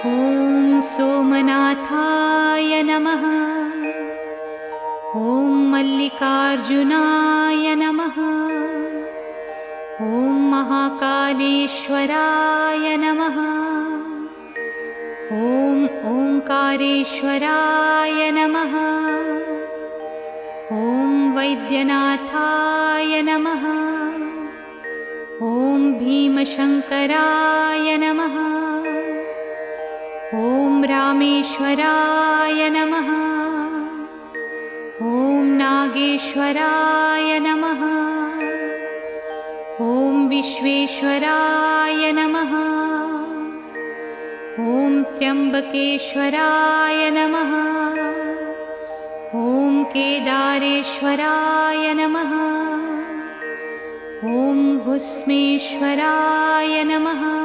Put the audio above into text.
ॐ सोमनाथाय नमः। ॐ मल्लिकार्जुनाय नमः। ॐ महाकालेश्वराय नमः। ॐ ओंकारेश्वराय नमः। ॐ वैद्यनाथाय नमः। ॐ भीमशंकराय नमः। ॐ रामेश्वराय नमः। ॐ नागेश्वराय नमः। ॐ विश्वेश्वराय नमः। ॐ त्र्यंबकेश्वराय नमः। ॐ केदारेश्वराय नमः। ॐ भुस्मेश्वराय नमः।